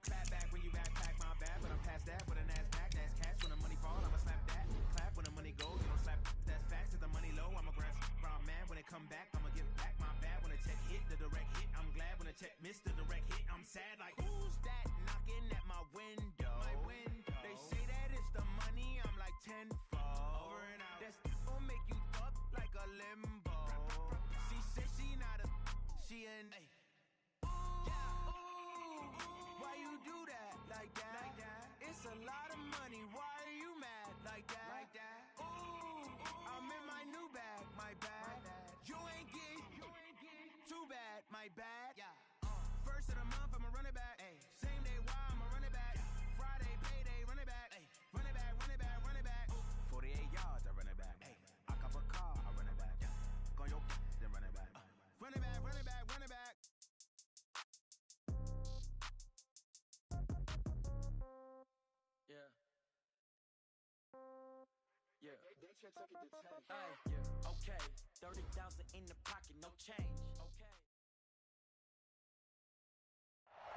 don't clap back when you backpack my bad, but I'm past that with an ass back. That's cash when the money fall, I'ma slap that. Clap when the money goes, you don't slap. That's facts. If the money low, I'ma grab brown man when it come back. I'ma give back my bad when the check hit the direct hit. I'm glad when the check missed the direct hit. I'm sad like who's that knocking at my window? My window. They say that it's the money. I'm like tenfold. Over and out. That's gon' make you up like a limbo. She said she not a. She an. Why you do that like that? Like that? It's a lot of money. Why are you mad like that? Like that? Ooh, I'm in my new bag. My bad. You ain't get too bad. My bad. Yeah. First of the month, I'ma run it back. Ay. Same day, why I'ma run it back? Friday, payday, run it back. Ay. Run it back, run it back, run it back. 48 yards, I run it back. Ay. I cop a car, I run it back. Go your then run it back. Run it back, run it back, run it back. Yeah. Yeah. Yeah. Okay. 30,000 in the pocket, no change. Okay.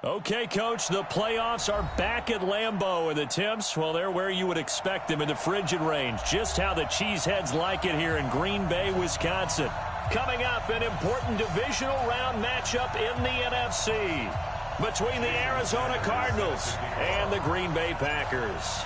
Okay, Coach, the playoffs are back at Lambeau, and the temps, well, they're where you would expect them in the frigid range. Just how the Cheeseheads like it here in Green Bay, Wisconsin. Coming up, an important divisional round matchup in the NFC between the Arizona Cardinals and the Green Bay Packers.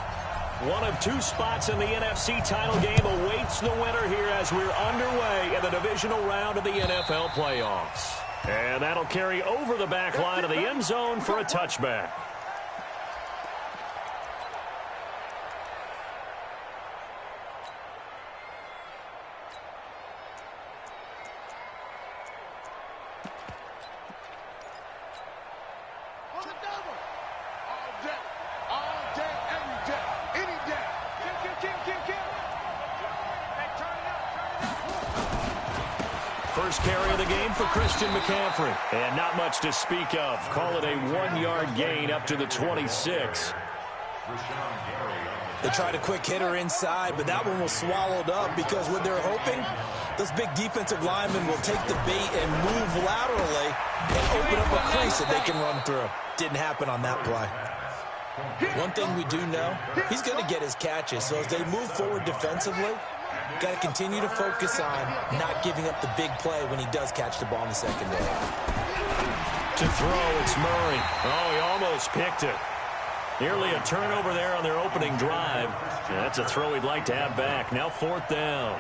One of two spots in the NFC title game awaits the winner here as we're underway in the divisional round of the NFL playoffs. And that'll carry over the back line of the end zone for a touchback. First carry of the game for Christian McCaffrey. And not much to speak of. Call it a 1-yard gain up to the 26. They tried a quick hitter inside, but that one was swallowed up because what they're hoping, those big defensive linemen will take the bait and move laterally and open up a crease that they can run through. Didn't happen on that play. One thing we do know, he's going to get his catches. So as they move forward defensively, got to continue to focus on not giving up the big play when he does catch the ball in the secondary. To throw, it's Murray. Oh, he almost picked it. Nearly a turnover there on their opening drive. That's a throw he'd like to have back. Now 4th down.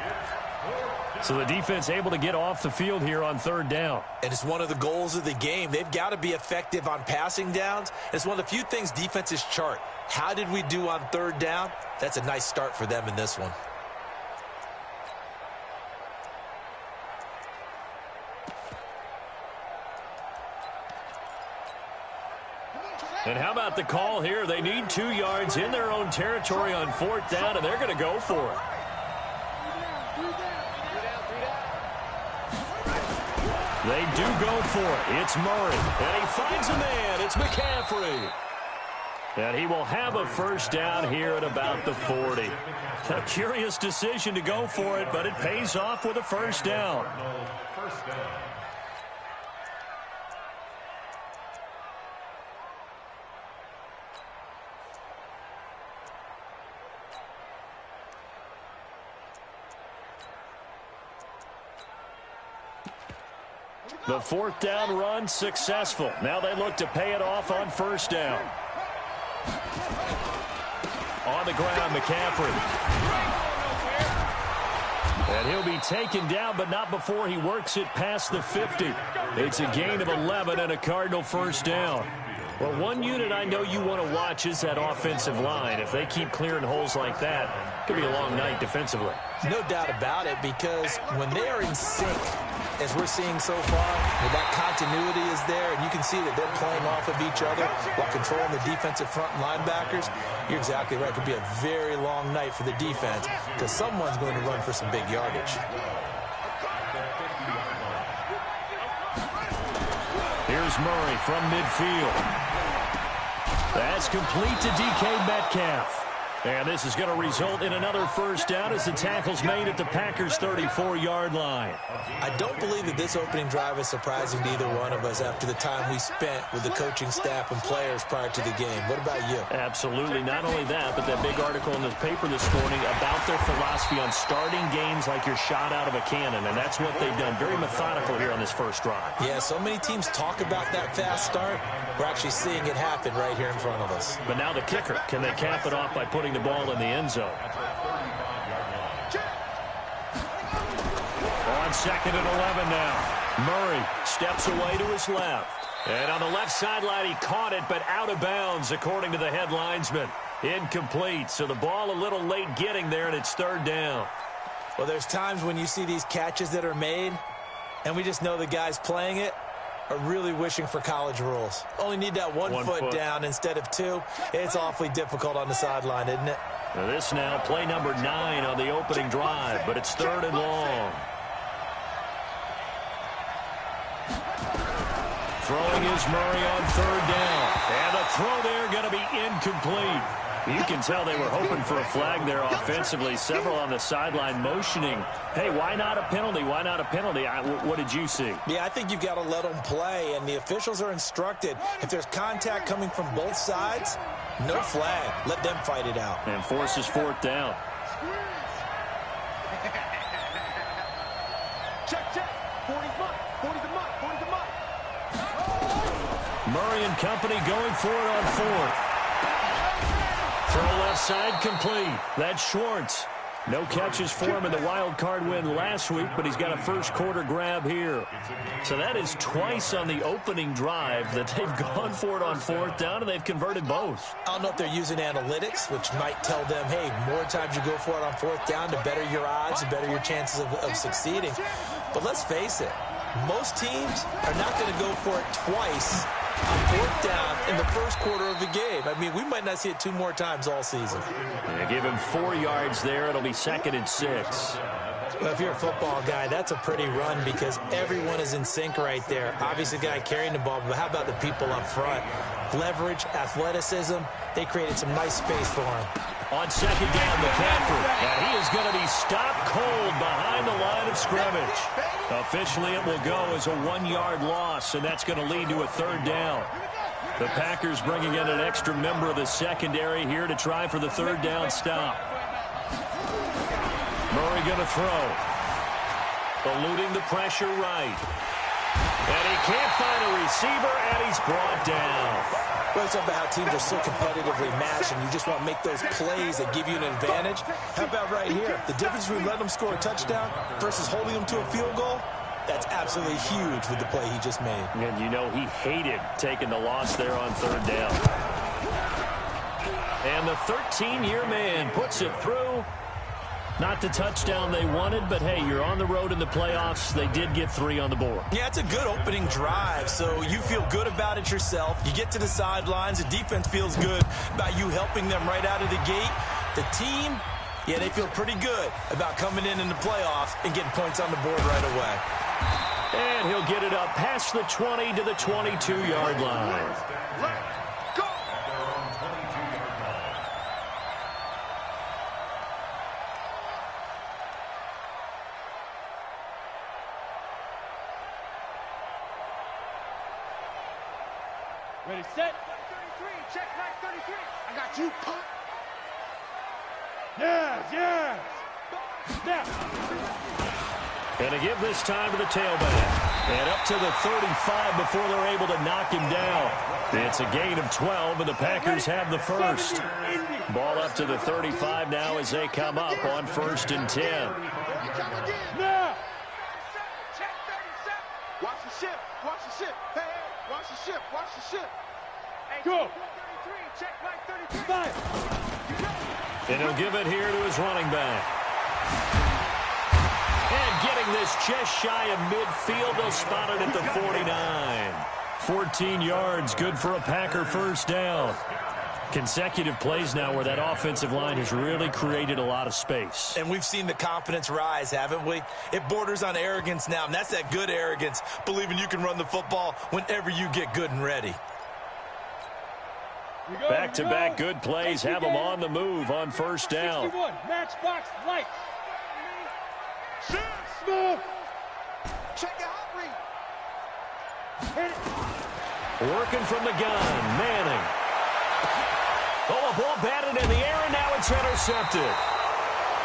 So the defense able to get off the field here on 3rd down. And it's one of the goals of the game. They've got to be effective on passing downs. It's one of the few things defenses chart. How did we do on 3rd down? That's a nice start for them in this one. And how about the call here? They need 2 yards in their own territory on 4th down, and they're going to go for it. They do go for it. It's Murray, and he finds a man. It's McCaffrey. And he will have a first down here at about the 40. A curious decision to go for it, but it pays off with a first down. The 4th down run successful. Now they look to pay it off on 1st down. On the ground, McCaffrey. And he'll be taken down, but not before he works it past the 50. It's a gain of 11 and a Cardinal first down. Well, one unit I know you want to watch is that offensive line. If they keep clearing holes like that, it could be a long night defensively. No doubt about it, because when they are in sync, as we're seeing so far, where that continuity is there, and you can see that they're playing off of each other while controlling the defensive front linebackers, you're exactly right. It could be a very long night for the defense because someone's going to run for some big yardage. Here's Murray from midfield. That's complete to DK Metcalf. And this is going to result in another first down as the tackle's made at the Packers' 34-yard line. I don't believe that this opening drive is surprising to either one of us after the time we spent with the coaching staff and players prior to the game. What about you? Absolutely. Not only that, but that big article in the paper this morning about their philosophy on starting games like you're shot out of a cannon, and that's what they've done. Very methodical here on this first drive. Yeah, so many teams talk about that fast start. We're actually seeing it happen right here in front of us. But now the kicker. Can they cap it off by putting the ball in the end zone? On 2nd and 11 now. Murray steps away to his left. And on the left sideline, he caught it, but out of bounds, according to the head linesman. Incomplete. So the ball a little late getting there, and it's 3rd down. Well, there's times when you see these catches that are made, and we just know the guys playing it are really wishing for college rules. Only need that one foot down instead of 2. It's awfully difficult on the sideline, isn't it? Now this now, play number 9 on the opening drive, but it's 3rd and long. Throwing is Murray on 3rd down. And the throw there going to be incomplete. You can tell they were hoping for a flag there offensively. Several on the sideline motioning. Hey, why not a penalty? Why not a penalty? What did you see? Yeah, I think you've got to let them play, and the officials are instructed. If there's contact coming from both sides, no flag. Let them fight it out. And forces 4th down. Check. 40's mine. 40's mine. 40's mine. Murray and company going for it on 4th. Throw left side complete. That's Schwartz. No catches for him in the wild card win last week, but he's got a first quarter grab here. So that is twice on the opening drive that they've gone for it on 4th down, and they've converted both. I don't know if they're using analytics, which might tell them, hey, more times you go for it on 4th down, the better your odds, the better your chances of succeeding. But let's face it, most teams are not going to go for it twice on 4th down in the first quarter of the game. I mean, we might not see it 2 more times all season. They give him 4 yards there. It'll be 2nd and 6. Well, if you're a football guy, that's a pretty run because everyone is in sync right there. Obviously, the guy carrying the ball, but how about the people up front? Leverage, athleticism, they created some nice space for him. On 2nd down, McCaffrey. And he is going to be stopped cold behind the line of scrimmage. Officially, it will go as a 1-yard loss, and that's going to lead to a 3rd down. The Packers bringing in an extra member of the secondary here to try for the 3rd down stop. Murray going to throw. Eluding the pressure right. And he can't find a receiver, and he's brought down. Well, it's about how teams are so competitively matched, and you just want to make those plays that give you an advantage. How about right here? The difference between letting them score a touchdown versus holding them to a field goal, that's absolutely huge with the play he just made. And you know he hated taking the loss there on 3rd down. And the 13-year man puts it through. Not the touchdown they wanted, but hey, you're on the road in the playoffs. They did get 3 on the board. Yeah, it's a good opening drive, so you feel good about it yourself. You get to the sidelines. The defense feels good about you helping them right out of the gate. The team, yeah, they feel pretty good about coming in the playoffs and getting points on the board right away. And he'll get it up past the 20 to the 22-yard line. Ready, set. 33, check 933. I got you, punk. Yes. Snap. And to give this time to the tailback. And up to the 35 before they're able to knock him down. It's a gain of 12, and the Packers have the first. Ball up to the 35 now as they come up on 1st and 10. Now. Check 37. Watch the ship. Watch the ship. Hey, watch the ship. Watch the ship. Go. 33, check 933. And he'll give it here to his running back. And getting this just shy of midfield, they'll spot it at the 49. 14 yards, good for a Packer first down. Consecutive plays now where that offensive line has really created a lot of space. And we've seen the confidence rise, haven't we? It borders on arrogance now, and that's that good arrogance, believing you can run the football whenever you get good and ready. Back-to-back good plays have them on the move on first down. 61, matchbox lights. Smoke. Check it out, read. Hit it. Working from the gun, Manning. Oh, a ball batted in the air, and now it's intercepted.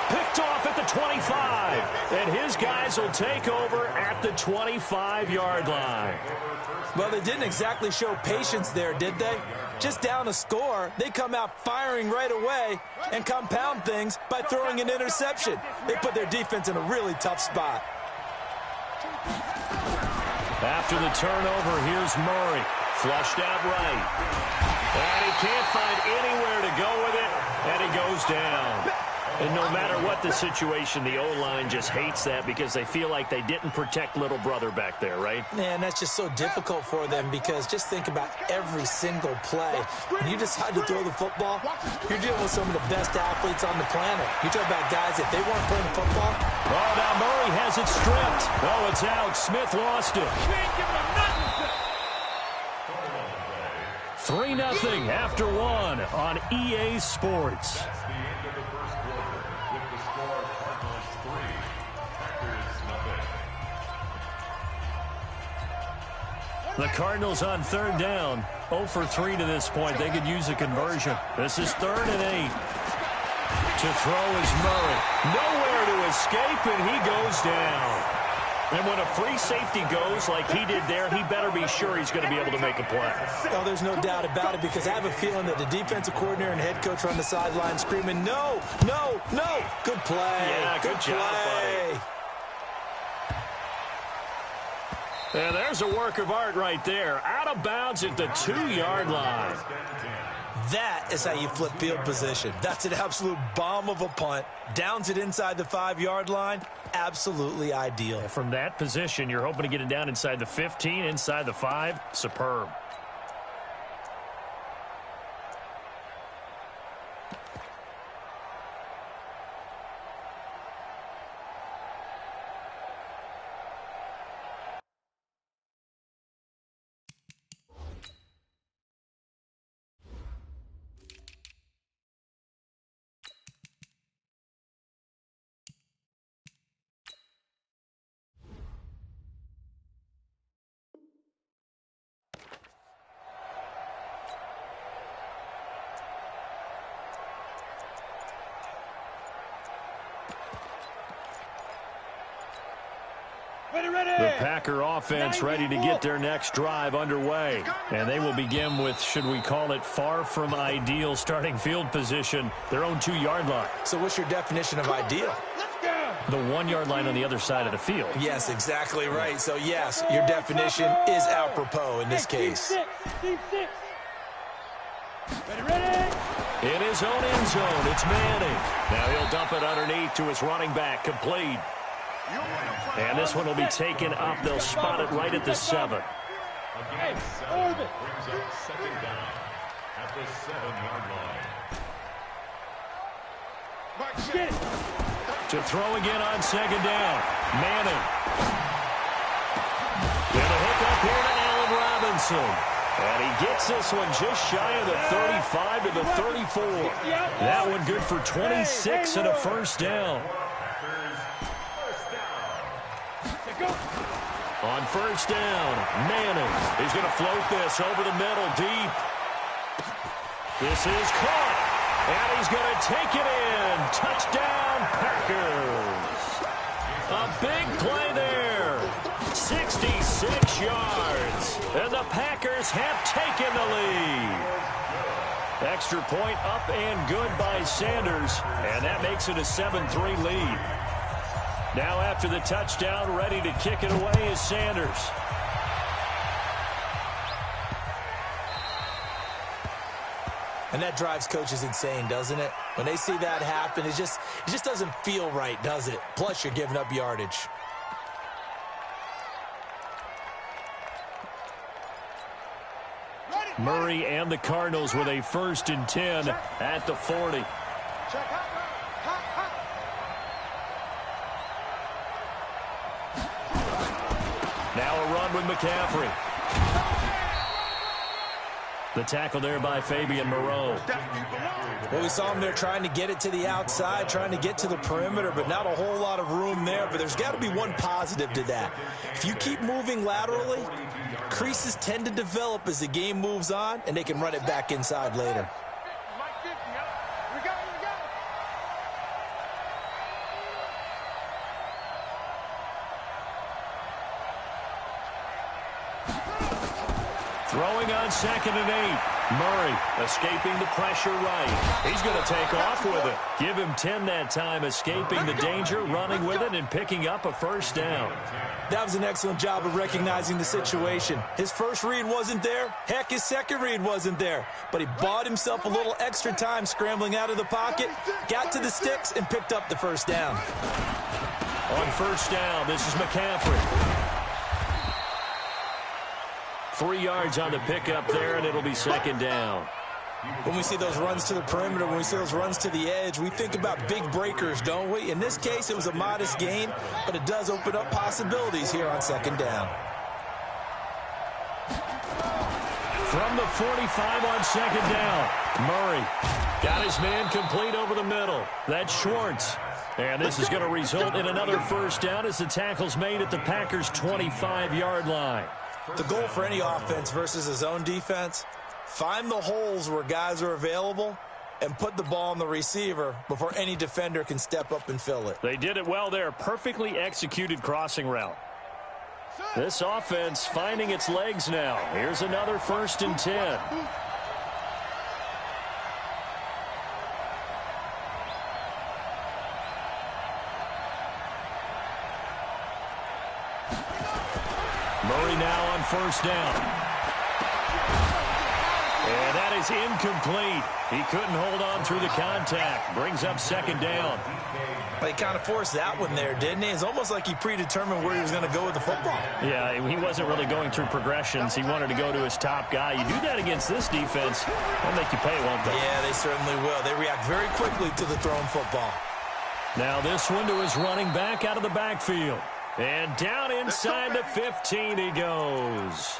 Picked off at the 25, and his guys will take over at the 25-yard line. Well, they didn't exactly show patience there, did they? Just down a score, they come out firing right away and compound things by throwing an interception. They put their defense in a really tough spot. After the turnover, here's Murray. Flushed out right. And he can't find anywhere to go with it, and he goes down. And no matter what the situation, the O-line just hates that because they feel like they didn't protect little brother back there, right? Man, that's just so difficult for them because just think about every single play. When you decide to throw the football, you're dealing with some of the best athletes on the planet. You talk about guys, if they weren't playing football. Oh, now Murray has it stripped. Oh, it's out. Smith lost it. 3-0 after one on EA Sports. The Cardinals on third down, 0 for 3 to this point. They could use a conversion. This is 3rd and 8. To throw is Murray. Nowhere to escape, and he goes down. And when a free safety goes like he did there, he better be sure he's going to be able to make a play. Oh, there's no doubt about it because I have a feeling that the defensive coordinator and head coach are on the sideline screaming, no, no, no. Good play. Yeah, good job, buddy. And there's a work of art right there. Out of bounds at the 2-yard line. That is how you flip field position. That's an absolute bomb of a punt. Downs it inside the 5-yard line. Absolutely ideal. From that position, you're hoping to get it down inside the 15, inside the 5. Superb. The Packer offense ready to get their next drive underway. And they will begin with, should we call it, far from ideal starting field position, their own 2-yard line. So what's your definition of ideal? The 1-yard line on the other side of the field. Yes, exactly right. So, yes, your definition is apropos in this case. In his own end zone, it's Manning. Now he'll dump it underneath to his running back, complete. And this one will be taken up. They'll spot it right at the 7. Brings up 2nd down at the 7-yard line. To throw again on 2nd down. Manning. And a hook up here to Allen Robinson. And he gets this one just shy of the 35 to the 34. That one good for 26 and a first down. On first down, Manning. He's going to float this over the middle deep. This is caught. And he's going to take it in. Touchdown, Packers. A big play there. 66 yards. And the Packers have taken the lead. Extra point up and good by Sanders. And that makes it a 7-3 lead. Now after the touchdown, ready to kick it away is Sanders. And that drives coaches insane, doesn't it? When they see that happen, it just doesn't feel right, does it? Plus, you're giving up yardage. Murray and the Cardinals with a 1st and 10 at the 40. Now a run with McCaffrey. The tackle there by Fabian Moreau. Well, we saw him there trying to get it to the outside, trying to get to the perimeter, but not a whole lot of room there. But there's got to be one positive to that. If you keep moving laterally, creases tend to develop as the game moves on, and they can run it back inside later. Throwing on 2nd and 8. Murray escaping the pressure right. He's going to take off with it. Give him 10 that time, escaping the danger, running with it, and picking up a first down. That was an excellent job of recognizing the situation. His first read wasn't there. Heck, his second read wasn't there. But he bought himself a little extra time scrambling out of the pocket, got to the sticks, and picked up the first down. On first down, this is McCaffrey. 3 yards on the pickup there, and it'll be 2nd down. When we see those runs to the perimeter, when we see those runs to the edge, we think about big breakers, don't we? In this case, it was a modest gain, but it does open up possibilities here on 2nd down. From the 45 on 2nd down, Murray got his man complete over the middle. That's Schwartz. And this is going to result in another first down as the tackle's made at the Packers' 25-yard line. The goal for any offense versus a zone defense, find the holes where guys are available and put the ball on the receiver before any defender can step up and fill it. They did it well there. Perfectly executed crossing route. This offense finding its legs now. Here's another 1st and 10. Murray now on first down. And that is incomplete. He couldn't hold on through the contact. Brings up 2nd down. Well, he kind of forced that one there, didn't he? It's almost like he predetermined where he was going to go with the football. Yeah, he wasn't really going through progressions. He wanted to go to his top guy. You do that against this defense, they'll make you pay, won't they? Yeah, they certainly will. They react very quickly to the thrown football. Now this one to his running back out of the backfield. And down inside the 15 he goes.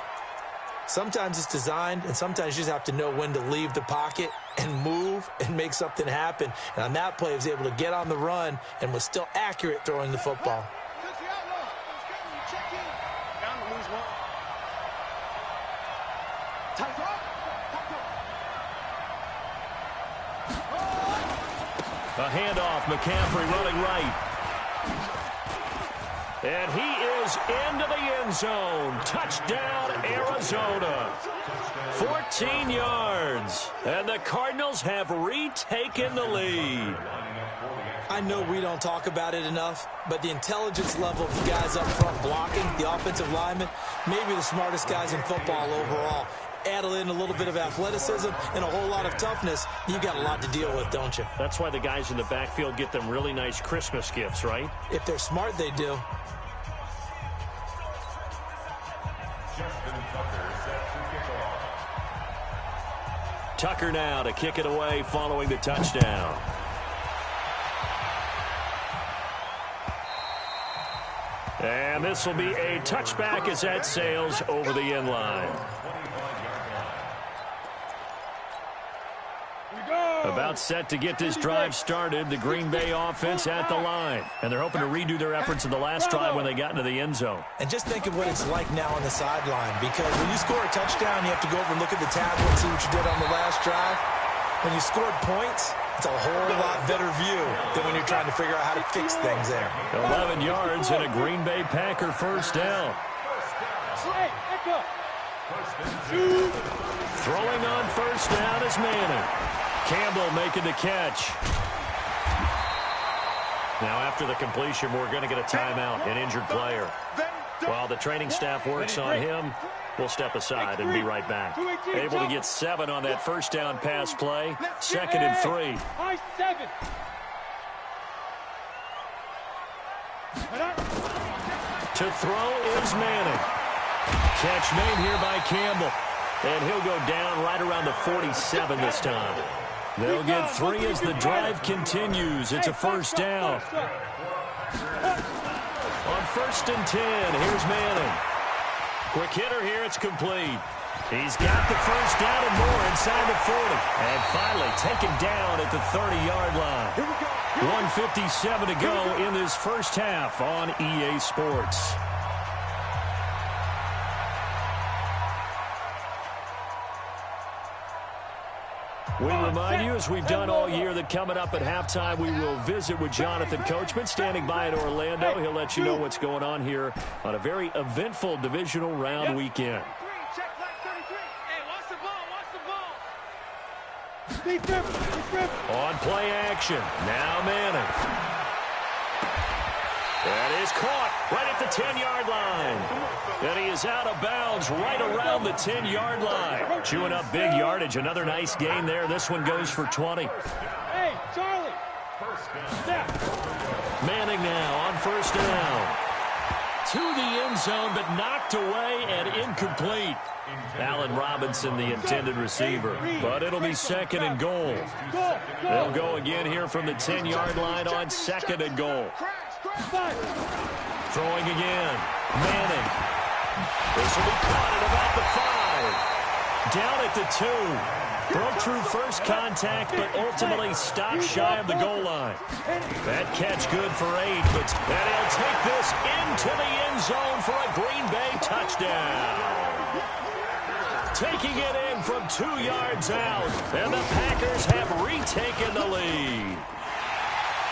Sometimes it's designed, and sometimes you just have to know when to leave the pocket and move and make something happen. And on that play, he was able to get on the run and was still accurate throwing the football. A handoff, McCaffrey running right. And he is into the end zone. Touchdown, Arizona. 14 yards. And the Cardinals have retaken the lead. I know we don't talk about it enough, but the intelligence level of the guys up front blocking, the offensive linemen, maybe the smartest guys in football overall. Add in a little bit of athleticism and a whole lot of toughness, you got a lot to deal with, don't you? That's why the guys in the backfield get them really nice Christmas gifts, right? If they're smart, they do. Tucker now to kick it away following the touchdown. And this will be a touchback as that sails over the end line. About set to get this drive started, the Green Bay offense at the line. And they're hoping to redo their efforts in the last drive when they got into the end zone. And just think of what it's like now on the sideline, because when you score a touchdown, you have to go over and look at the tablet and see what you did on the last drive. When you scored points, it's a whole lot better view than when you're trying to figure out how to fix things there. 11 yards and a Green Bay Packer first down. Throwing on first down is Manning. Campbell making the catch. Now after the completion, we're going to get a timeout, an injured player. While the training staff works on him, we'll step aside and be right back. Able to get 7 on that first down pass play. 2nd and 3. To throw is Manning. Catch made here by Campbell. And he'll go down right around the 47 this time. They'll get 3 as the drive continues. It's a first down. On 1st and 10, here's Manning. Quick hitter here, it's complete. He's got the first down and more inside the 40. And finally taken down at the 30-yard line. 1:57 to go in this first half on EA Sports. We remind you, as we've done all year, that coming up at halftime, we will visit with Jonathan Coachman, standing by in Orlando. He'll let you know what's going on here on a very eventful divisional round weekend. On play action, now Manning. That is caught right at the 10-yard line. And he is out of bounds right around the 10-yard line. Chewing up big yardage. Another nice gain there. This one goes for 20. Hey, Charlie. Snap. Manning now on first down. To the end zone, but knocked away and incomplete. Allen Robinson, the intended receiver. But it'll be second and goal. They'll go again here from the 10-yard line on second and goal. Throwing again. Manning. This will be caught at about the 5. Down at the 2. Broke through first contact, but ultimately stopped shy of the goal line. That catch good for 8, but and he'll take this into the end zone for a Green Bay touchdown. Taking it in from 2 yards out, and the Packers have retaken the lead.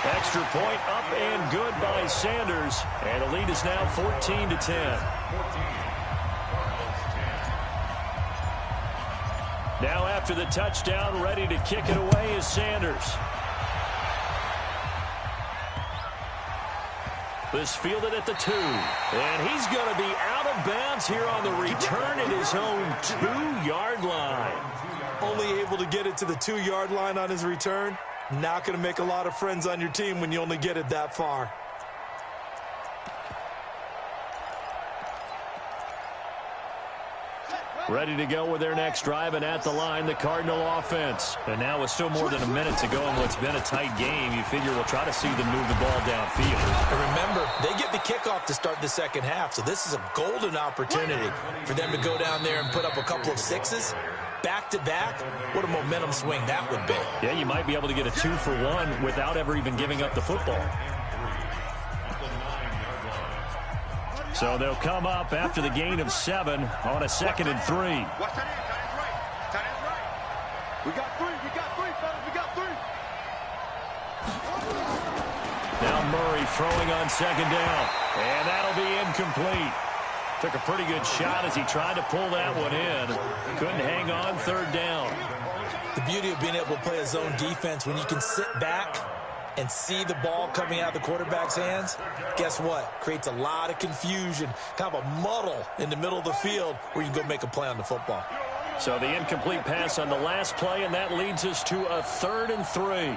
Extra point up and good by Sanders, and the lead is now 14-10. Now after the touchdown, ready to kick it away is Sanders. This fielded at the 2, and he's going to be out of bounds here on the return at his own 2-yard line. Only able to get it to the 2-yard line on his return. Not going to make a lot of friends on your team when you only get it that far. Ready to go with their next drive, and at the line, the Cardinal offense. And now with still more than a minute to go in what's been a tight game, you figure we'll try to see them move the ball downfield. And remember, they get the kickoff to start the second half, so this is a golden opportunity for them to go down there and put up a couple of 6s. Back-to-back, what a momentum swing that would be. Yeah, you might be able to get a 2-for-1 without ever even giving up the football. So they'll come up after the gain of 7 on a 2nd and 3. Watch that end, tight end's right. Tight end's right. We got 3, fellas, we got 3. Now Murray throwing on 2nd down, and that'll be incomplete. Took a pretty good shot as he tried to pull that one in. Couldn't hang on 3rd down. The beauty of being able to play a zone defense, when you can sit back and see the ball coming out of the quarterback's hands, guess what? Creates a lot of confusion, kind of a muddle in the middle of the field where you can go make a play on the football. So the incomplete pass on the last play, and that leads us to a 3rd and 3.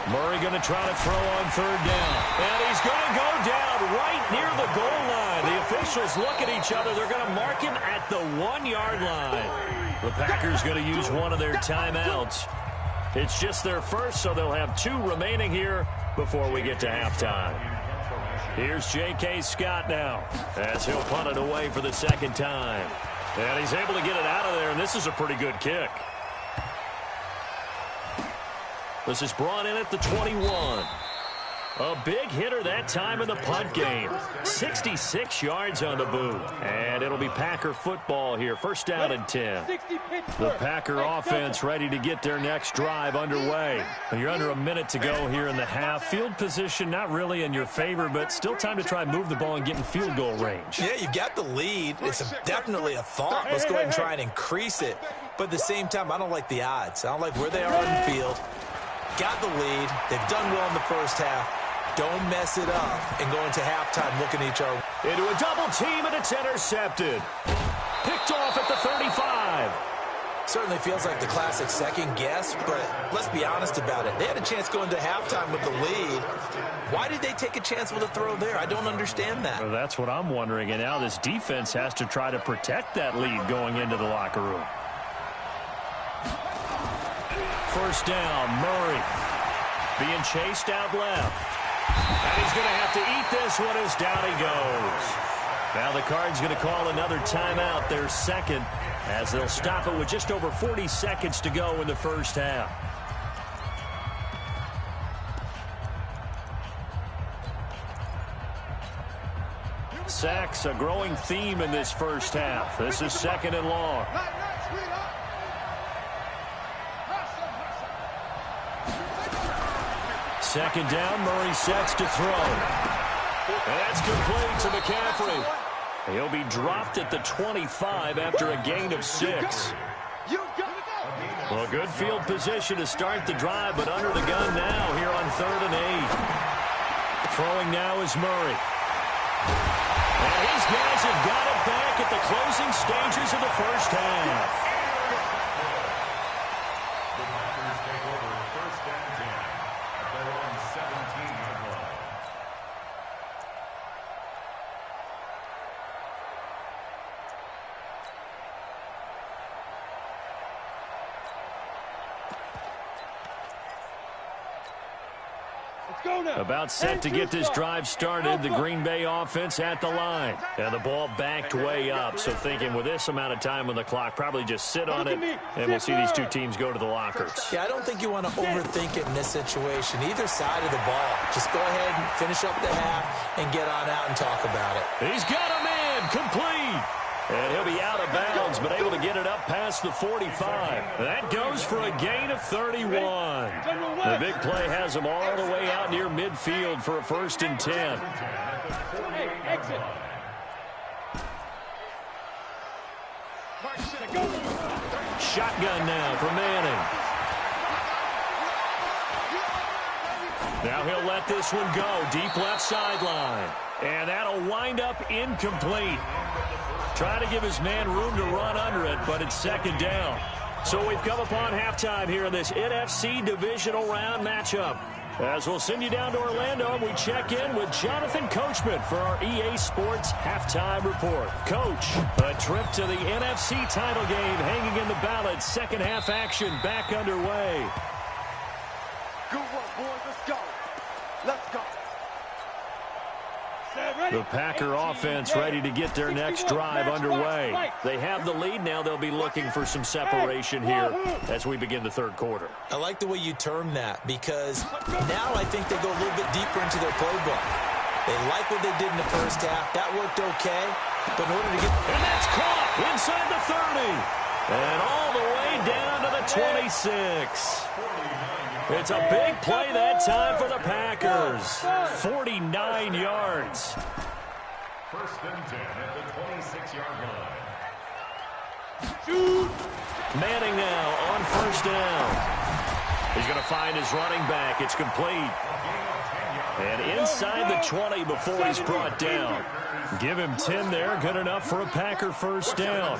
Murray going to try to throw on 3rd down. And he's going to go down right near the goal line. The officials look at each other. They're going to mark him at the 1-yard line. The Packers going to use one of their timeouts. It's just their first, so they'll have 2 remaining here before we get to halftime. Here's J.K. Scott now as he'll punt it away for the 2nd time. And he's able to get it out of there, and this is a pretty good kick. This is brought in at the 21. A big hitter that time in the punt game. 66 yards on the boot. And it'll be Packer football here. First down and 10. The Packer offense ready to get their next drive underway. You're under a minute to go here in the half. Field position not really in your favor, but still time to try and move the ball and get in field goal range. Yeah, you've got the lead. It's definitely a thought. Let's go ahead and try and increase it. But at the same time, I don't like the odds. I don't like where they are on the field. Got the lead. They've done well in the first half. Don't mess it up and go into halftime looking at each other. Into a double team, and it's intercepted. Picked off at the 35. Certainly feels like the classic second guess, but let's be honest about it. They had a chance going into halftime with the lead. Why did they take a chance with a throw there? I don't understand that. Well, that's what I'm wondering. And now this defense has to try to protect that lead going into the locker room. first down. Murray being chased out left. And he's going to have to eat this one as down he goes. Now the Cards going to call another timeout, their second, as they'll stop it with just over 40 seconds to go in the first half. Sacks, a growing theme in this first half. This is second and long. Second down, Murray sets to throw. And that's complete to McCaffrey. He'll be dropped at the 25 after a gain of 6. Well, good field position to start the drive, but under the gun now here on 3rd and 8. Throwing now is Murray. And these guys have got it back at the closing stages of the first half. About set to get this drive started, the Green Bay offense at the line. And the ball backed way up, so thinking with this amount of time on the clock, probably just sit on it, and we'll see these two teams go to the lockers. Yeah, I don't think you want to overthink it in this situation. Either side of the ball. Just go ahead and finish up the half and get on out and talk about it. He's got a man complete. And he'll be out of bounds, but able to get it up past the 45. That goes for a gain of 31. The big play has him all the way out near midfield for a 1st and 10. Shotgun now for Manning. Now he'll let this one go. Deep left sideline. And that'll wind up incomplete. Trying to give his man room to run under it, but it's second down. So we've come upon halftime here in this NFC divisional round matchup. As we'll send you down to Orlando, and we check in with Jonathan Coachman for our EA Sports Halftime Report. Coach, a trip to the NFC title game hanging in the balance. Second half action back underway. Good work, boys. Let's go. Let's go. The Packer offense ready to get their next drive underway. They have the lead. Now they'll be looking for some separation here as we begin the third quarter. I like the way you term that, because now I think they go a little bit deeper into their playbook. They like what they did in the first half. That worked okay. But in order to get... And that's caught inside the 30. And all the way down to the 26. It's a big play that time for the Packers. 49 yards. 1st and 10 at the 26-yard line. Shoot. Manning now on 1st down. He's going to find his running back. It's complete. And inside the 20 before he's brought down. Give him 10 there. Good enough for a Packer 1st down.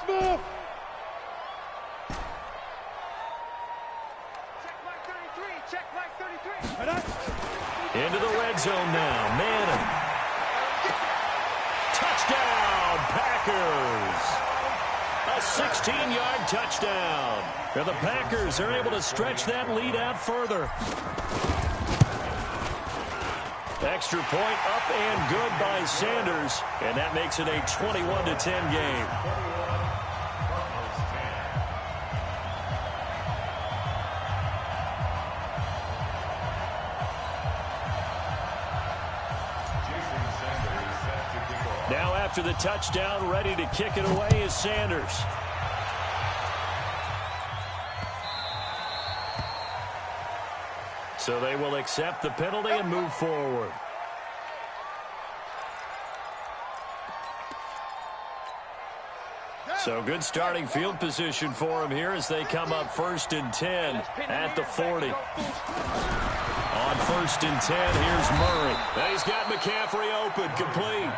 Smith. Into the red zone now. Manning. Touchdown, Packers. A 16-yard touchdown. And the Packers are able to stretch that lead out further. Extra point up and good by Sanders. And that makes it a 21-10 game. Now after the touchdown, ready to kick it away is Sanders. So they will accept the penalty and move forward. So good starting field position for him here as they come up 1st and 10 at the 40. On 1st and 10, here's Murray. And he's got McCaffrey open, complete.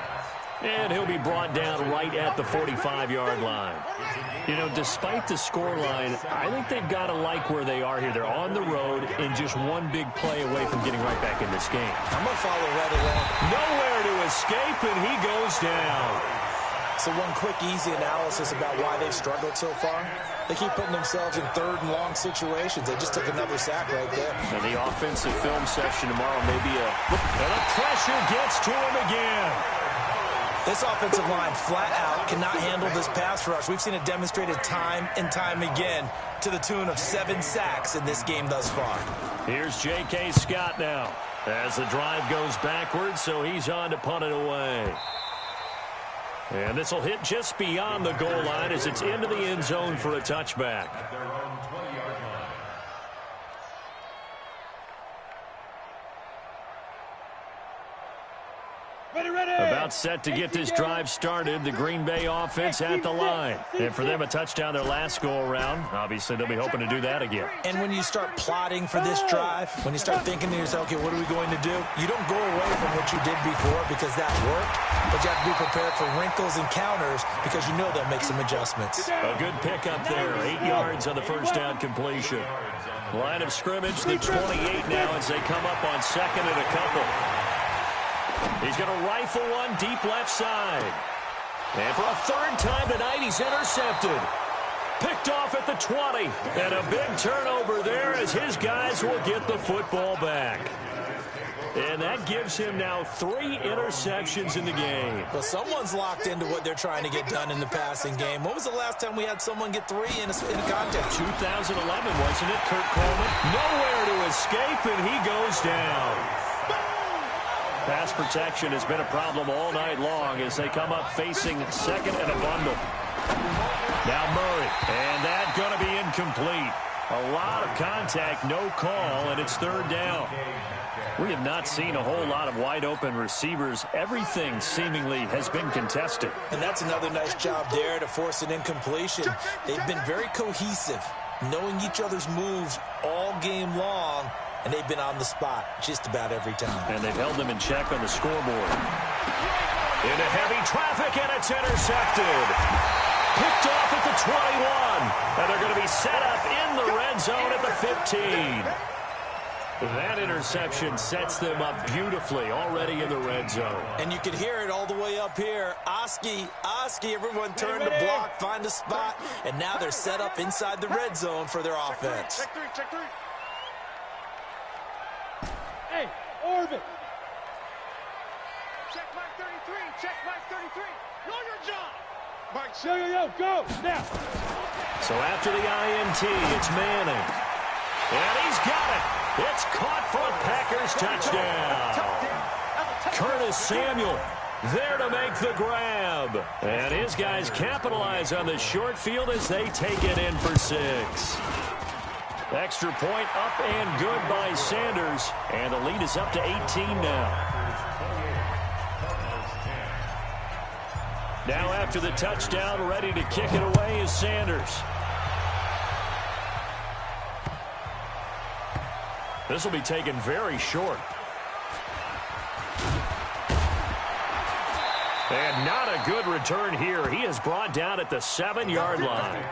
And he'll be brought down right at the 45-yard line. You know, despite the scoreline, I think they've got to like where they are here. They're on the road and just one big play away from getting right back in this game. I'm going to follow right along. Nowhere to escape, and he goes down. So one quick, easy analysis about why they've struggled so far. They keep putting themselves in third and long situations. They just took another sack right there. And the offensive film session tomorrow may be and the pressure gets to him again. This offensive line flat out cannot handle this pass rush. We've seen it demonstrated time and time again to the tune of 7 sacks in this game thus far. Here's J.K. Scott now as the drive goes backwards, so he's on to punt it away. And this will hit just beyond the goal line as it's into the end zone for a touchback. About set to get this drive started, the Green Bay offense at the line. And for them, a touchdown their last go-around. Obviously, they'll be hoping to do that again. And when you start plotting for this drive, when you start thinking to yourself, okay, what are we going to do? You don't go away from what you did before because that worked, but you have to be prepared for wrinkles and counters because you know they'll make some adjustments. A good pickup there, 8 yards on the first down completion. Line of scrimmage, the 28 now as they come up on second and a couple. He's going to rifle one deep left side. And for a third time tonight, he's intercepted. Picked off at the 20. And a big turnover there as his guys will get the football back. And that gives him now 3 interceptions in the game. Well, someone's locked into what they're trying to get done in the passing game. When was the last time we had someone get 3 in a contest? 2011, wasn't it, Kurt Coleman? Nowhere to escape, and he goes down. Pass protection has been a problem all night long as they come up facing second and a bundle. Now Murray, and that's going to be incomplete. A lot of contact, no call, and it's third down. We have not seen a whole lot of wide-open receivers. Everything seemingly has been contested. And that's another nice job there to force an incompletion. They've been very cohesive, knowing each other's moves all game long. And they've been on the spot just about every time. And they've held them in check on the scoreboard. Into heavy traffic, and it's intercepted. Picked off at the 21. And they're going to be set up in the red zone at the 15. That interception sets them up beautifully already in the red zone. And you can hear it all the way up here. Oski, everyone turn to block, find a spot. And now they're set up inside the red zone for their offense. Check 3. Hey, Orvin. Check mark 33. Know your job. Mike, yo, go, now. So after the INT, it's Manning. And he's got it. It's caught for a Packers touchdown. Curtis Samuel there to make the grab. And his guys capitalize on the short field as they take it in for 6. Extra point up and good by Sanders. And the lead is up to 18 now. Now after the touchdown, ready to kick it away is Sanders. This will be taken very short. And not a good return here. He is brought down at the 7-yard line.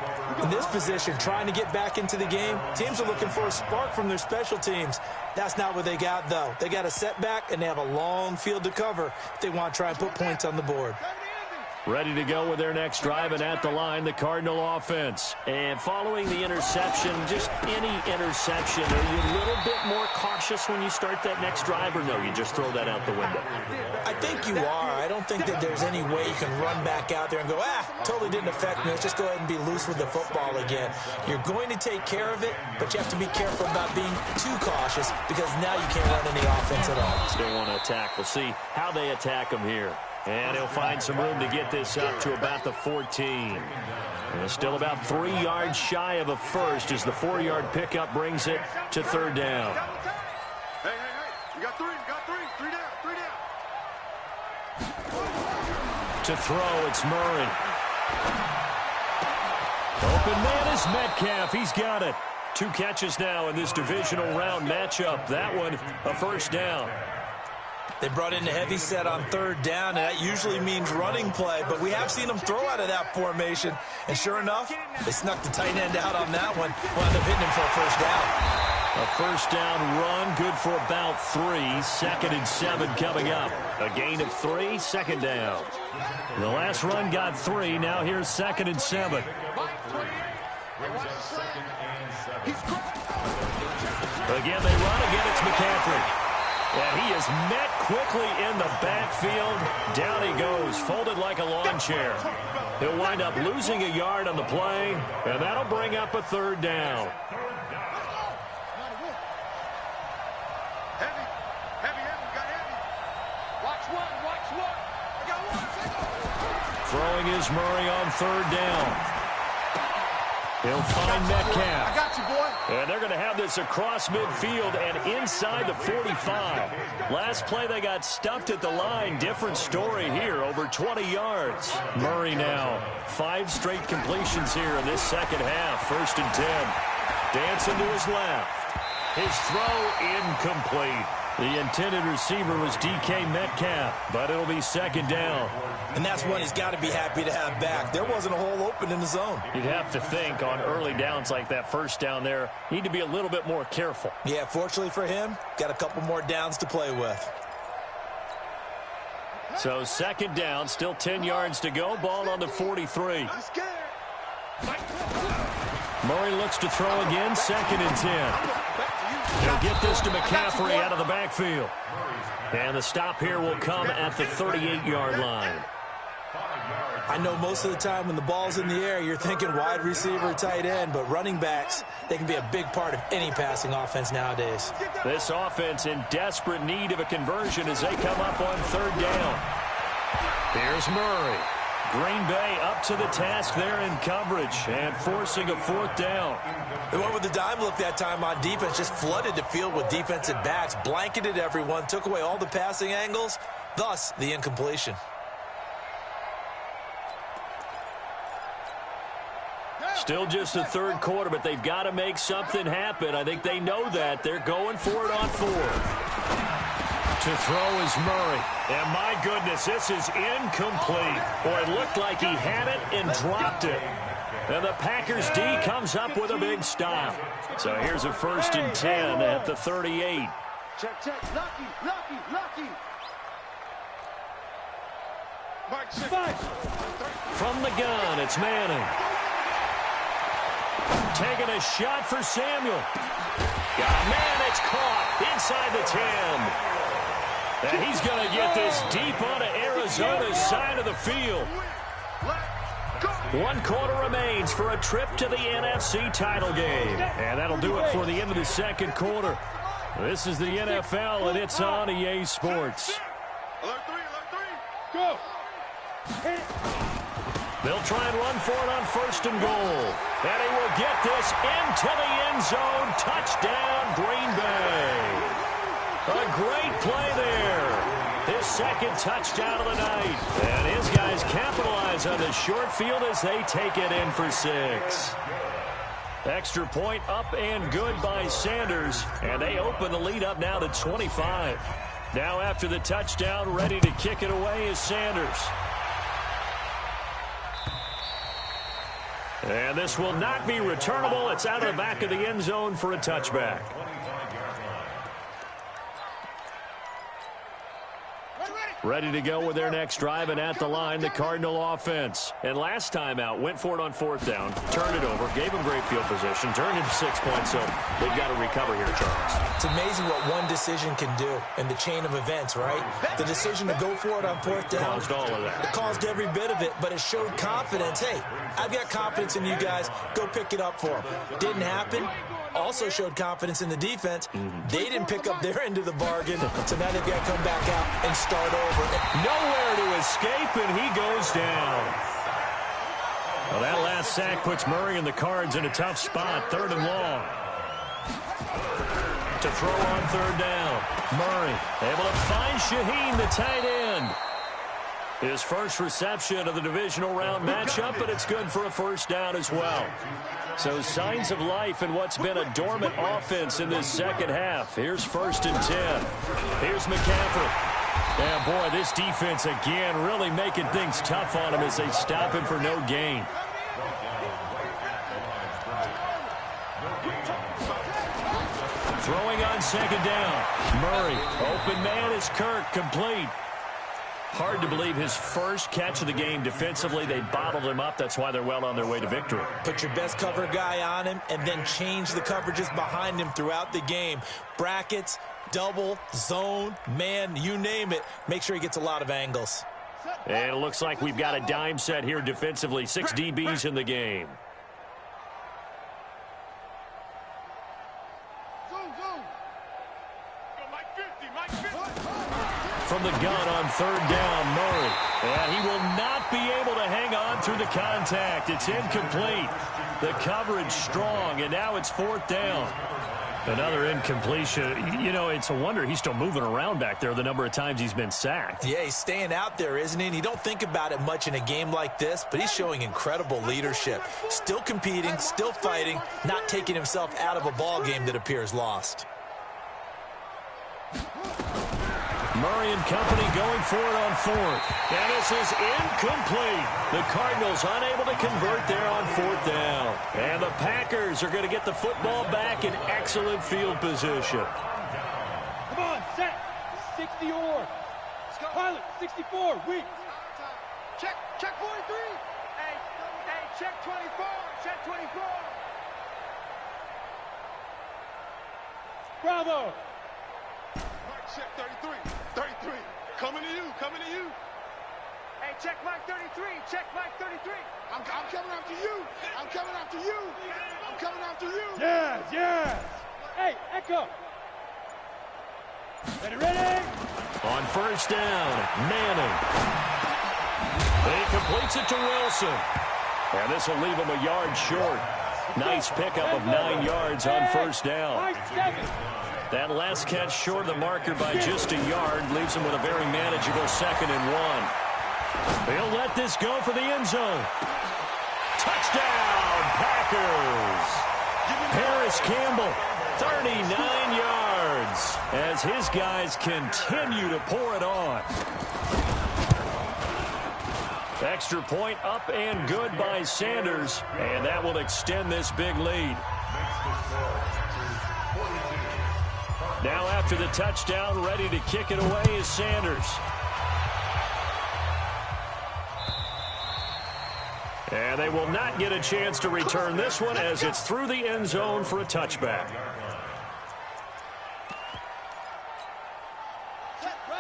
In this position, trying to get back into the game, teams are looking for a spark from their special teams. That's not what they got, though. They got a setback, and they have a long field to cover if they want to try and put points on the board. Ready to go with their next drive, and at the line, the Cardinal offense. And following the interception, just any interception, are you a little bit more cautious when you start that next drive, or no, you just throw that out the window? I think you are. I don't think that there's any way you can run back out there and go, totally didn't affect me. Let's just go ahead and be loose with the football again. You're going to take care of it, but you have to be careful about being too cautious because now you can't run any offense at all. Still want to attack. We'll see how they attack them here. And he'll find some room to get this up to about the 14. And still about 3 yards shy of a first as the 4-yard pickup brings it to third down. Hey. We got 3. 3 down. To throw, it's Murray. Open man is Metcalf. He's got it. 2 catches now in this divisional round matchup. That one, a first down. They brought in the heavy set on third down, and that usually means running play, but we have seen them throw out of that formation. And sure enough, they snuck the tight end out on that one. Wound up hitting him for a first down. A first down run, good for about 3. 2nd and 7 coming up. A gain of 3, 2nd down. The last run got 3. Now here's 2nd and 7. Again, they run. Again, it's McCaffrey. And he is met quickly in the backfield. Down he goes, folded like a lawn chair. He'll wind up losing a yard on the play, and that'll bring up a 3rd down. Heavy, got heavy. Watch one. I got one. Throwing is Murray on 3rd down. He'll find Metcalf. I got you, boy. And they're going to have this across midfield and inside the 45. Last play, they got stuffed at the line. Different story here, over 20 yards. Murray now, 5 straight completions here in this second half. 1st and 10. Dancing to his left. His throw incomplete. The intended receiver was DK Metcalf, but it'll be 2nd down. And that's one he's got to be happy to have back. There wasn't a hole open in the zone. You'd have to think on early downs like that first down there, need to be a little bit more careful. Yeah, fortunately for him, got a couple more downs to play with. So 2nd down, still 10 yards to go. Ball on the 43. Murray looks to throw again, 2nd and 10. He'll get this to McCaffrey out of the backfield. And the stop here will come at the 38-yard line. I know most of the time when the ball's in the air, you're thinking wide receiver, tight end, but running backs, they can be a big part of any passing offense nowadays. This offense in desperate need of a conversion as they come up on 3rd down. Here's Murray. Green Bay up to the task there in coverage and forcing a 4th down. They went with the dime look that time on defense, just flooded the field with defensive backs, blanketed everyone, took away all the passing angles, thus the incompletion. Still just the 3rd quarter, but they've got to make something happen. I think they know that. They're going for it on 4th. To throw is Murray. And my goodness, this is incomplete. Boy, it looked like he had it and dropped it. And the Packers D comes up with a big stop. So here's a 1st and 10 at the 38. Check. Lucky. From the gun, it's Manning. Taking a shot for Samuel. Man, it's caught inside the 10. And he's going to get this deep onto Arizona's side of the field. 1 quarter remains for a trip to the NFC title game. And that'll do it for the end of the 2nd quarter. This is the NFL, and it's on EA Sports. Alert 3. Go. They'll try and run for it on 1st and goal. And he will get this into the end zone. Touchdown, Green Bay. A great play there. His 2nd touchdown of the night. And his guys capitalize on the short field as they take it in for 6. Extra point up and good by Sanders. And they open the lead up now to 25. Now after the touchdown, ready to kick it away is Sanders. And this will not be returnable. It's out of the back of the end zone for a touchback. Ready to go with their next drive, and at the line, the Cardinal offense. And last time out, went for it on 4th down, turned it over, gave them great field position, turned into 6 points, so they've got to recover here, Charles. It's amazing what one decision can do in the chain of events, right? The decision to go for it on 4th down. Caused all of that. It caused every bit of it, but it showed confidence. Hey, I've got confidence in you guys. Go pick it up for them. Didn't happen. Also showed confidence in the defense. They didn't pick up their end of the bargain, so now they've got to come back out and start over. Nowhere to escape, and he goes down. Well, that last sack puts Murray and the Cards in a tough spot, 3rd and long. To throw on 3rd down. Murray able to find Shaheen, the tight end. His first reception of the divisional round matchup, but it's good for a 1st down as well. So signs of life in what's been a dormant offense in this 2nd half. Here's 1st and 10. Here's McCaffrey. And boy, this defense again really making things tough on him as they stop him for no gain. Throwing on second down. Murray, open man is Kirk, complete. Hard to believe his first catch of the game defensively. They bottled him up. That's why they're well on their way to victory. Put your best cover guy on him and then change the coverages behind him throughout the game. Brackets, double, zone, man, you name it. Make sure he gets a lot of angles. And it looks like we've got a dime set here defensively. 6 DBs in the game. From the gun on third down, Murray. And he will not be able to hang on through the contact. It's incomplete. The coverage strong, and now it's fourth down. Another incompletion. You know, it's a wonder he's still moving around back there the number of times he's been sacked. Yeah, he's staying out there, isn't he? And you don't think about it much in a game like this, but he's showing incredible leadership. Still competing, still fighting, not taking himself out of a ball game that appears lost. Murray and company going for it on fourth. And this is incomplete. The Cardinals unable to convert there on fourth down. And the Packers are going to get the football back in excellent field position. Come on, set. 60 or. Pilot, 64, weak. Check 43. Hey, check 24. Check 24. Bravo. Check 33. 33. Coming to you. Hey, check Mike 33. Check Mike 33. I'm coming after you. I'm coming after you. Yes. Hey, Echo. Ready? On first down, Manning. He completes it to Wilson. And this will leave him a yard short. Nice pickup of 9 yards on first down. That last catch short of the marker by just a yard leaves him with a very manageable 2nd and 1. He'll let this go for the end zone. Touchdown, Packers. Harris Campbell, 39 yards as his guys continue to pour it on. Extra point up and good by Sanders, and that will extend this big lead. Now after the touchdown, ready to kick it away is Sanders. And they will not get a chance to return this one as it's through the end zone for a touchback.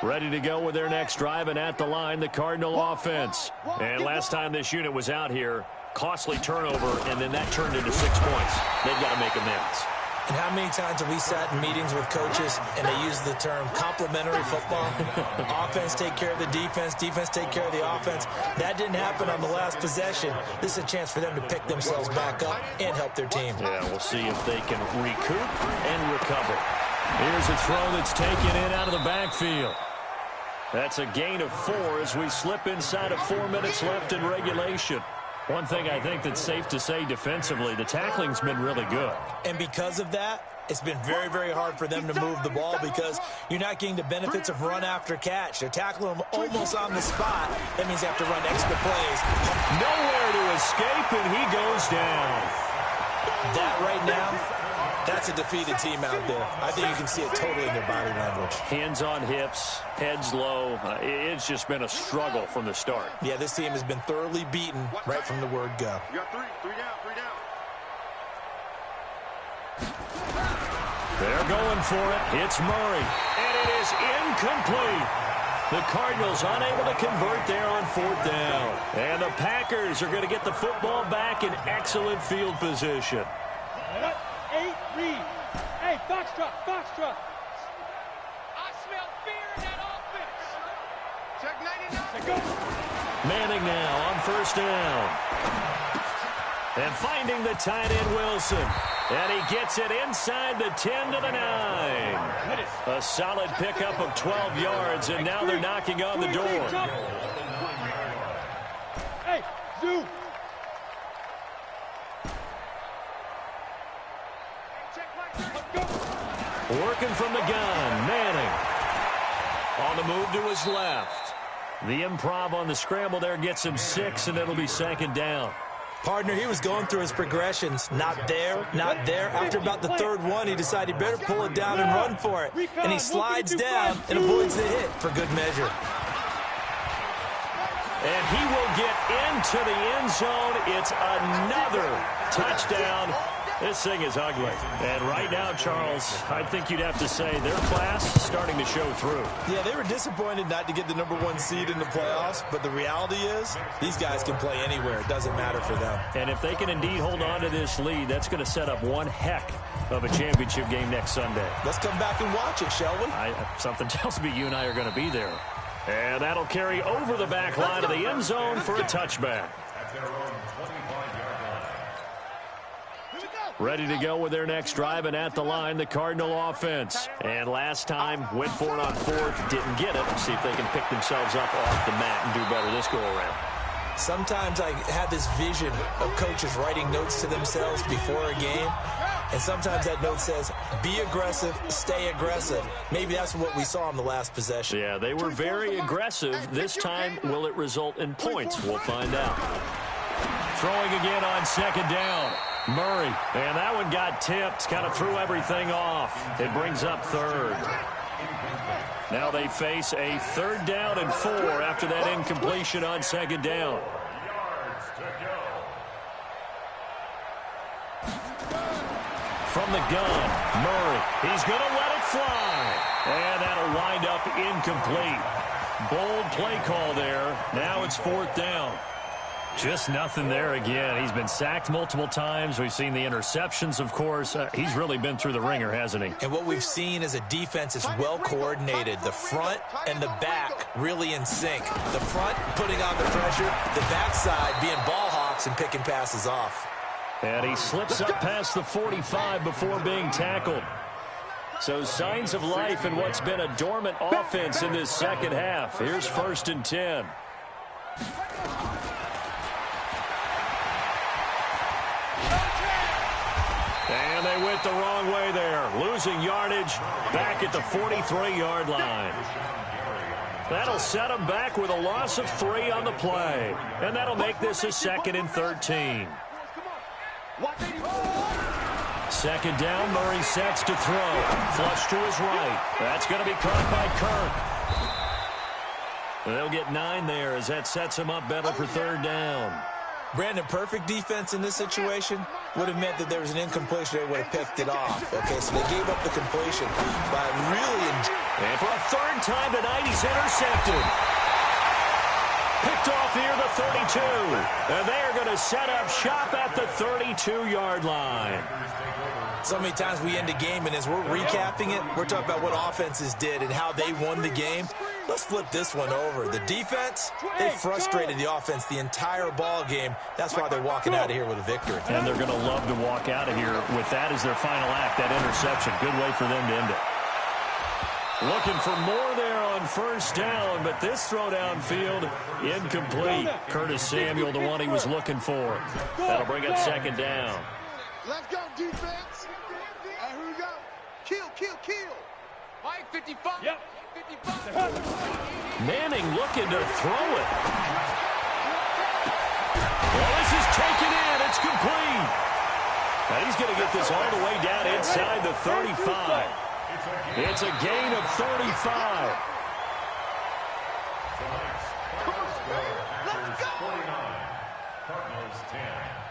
Ready to go with their next drive, and at the line, the Cardinal offense. And last time this unit was out here, costly turnover, and then that turned into 6 points. They've got to make amends. And how many times have we sat in meetings with coaches and they use the term complementary football? Offense take care of the defense, defense take care of the offense. That didn't happen on the last possession. This is a chance for them to pick themselves back up and help their team. Yeah, we'll see if they can recoup and recover. Here's a throw that's taken in out of the backfield. That's a gain of 4 as we slip inside of 4 minutes left in regulation. One thing I think that's safe to say defensively, the tackling's been really good. And because of that, it's been very, very hard for them to move the ball because you're not getting the benefits of run after catch. They're tackling them almost on the spot. That means they have to run extra plays. Nowhere to escape, and he goes down. That right now, that's a defeated team out there. I think you can see it totally in their body language. Hands on hips, heads low. It's just been a struggle from the start. Yeah, this team has been thoroughly beaten right from the word go. You got 3 down. They're going for it. It's Murray. And it is incomplete. The Cardinals unable to convert there on fourth down. And the Packers are going to get the football back in excellent field position. 8 read. Hey, Foxtrot. I smell fear in that offense. Check 99. Go. Manning now on first down. And finding the tight end Wilson. And he gets it inside the 10 to the 9. A solid pickup of 12 yards, and now they're knocking on the door. Hey, zoom. Working from the gun, Manning. On the move to his left. The improv on the scramble there gets him 6, and it'll be second down. Partner, he was going through his progressions. Not there, not there. After about the third one, he decided he better pull it down and run for it. And he slides down and avoids the hit for good measure. And he will get into the end zone. It's another touchdown. This thing is ugly. And right now, Charles, I think you'd have to say their class is starting to show through. Yeah, they were disappointed not to get the #1 seed in the playoffs, but the reality is these guys can play anywhere. It doesn't matter for them. And if they can indeed hold on to this lead, that's going to set up one heck of a championship game next Sunday. Let's come back and watch it, shall we? Something tells me you and I are going to be there. And that'll carry over the back line of the end zone for a touchback. Ready to go with their next drive, and at the line, the Cardinal offense. And last time, went for it on fourth, didn't get it. See if they can pick themselves up off the mat and do better this go-around. Sometimes I have this vision of coaches writing notes to themselves before a game, and sometimes that note says, be aggressive, stay aggressive. Maybe that's what we saw in the last possession. Yeah, they were very aggressive. This time, will it result in points? We'll find out. Throwing again on second down. Murray, and that one got tipped, kind of threw everything off. It brings up third. Now they face a 3rd down and 4 after that incompletion on second down. From the gun, Murray, he's going to let it fly. And that'll wind up incomplete. Bold play call there. Now it's 4th down. Just nothing there again. He's been sacked multiple times. We've seen the interceptions, of course. He's really been through the ringer, hasn't he? And what we've seen is a defense is well coordinated. The front and the back really in sync. The front putting on the pressure, the backside being ball hawks and picking passes off. And he slips up past the 45 before being tackled. So signs of life in what's been a dormant offense in this second half. Here's 1st and 10. And they went the wrong way there. Losing yardage back at the 43-yard line. That'll set them back with a loss of 3 on the play. And that'll make this a 2nd and 13. 2nd down, Murray sets to throw. Flush to his right. That's going to be caught by Kirk. They'll get 9 there as that sets him up better for 3rd down. Brandon, perfect defense in this situation would have meant that there was an incompletion. They would have picked it off. Okay, so they gave up the completion. But really, and for a 3rd time tonight, he's intercepted. Picked off near the 32. And they are going to set up shop at the 32-yard line. So many times we end a game, and as we're recapping it, we're talking about what offenses did and how they won the game. Let's flip this one over. The defense, they frustrated the offense the entire ball game. That's why they're walking out of here with a victory. And they're going to love to walk out of here with that as their final act, that interception. Good way for them to end it. Looking for more there on 1st down, but this throw downfield, incomplete. Curtis Samuel, the one he was looking for. That'll bring up 2nd down. Let's go, defense. And here we go. Kill, kill, kill. Mike, 55. Yep. 55. Manning looking to throw it. Well, this is taken in. It's complete. Now he's going to get this all the way down inside the 35. It's a gain of 35. Let's go. 49, Cardinals 10.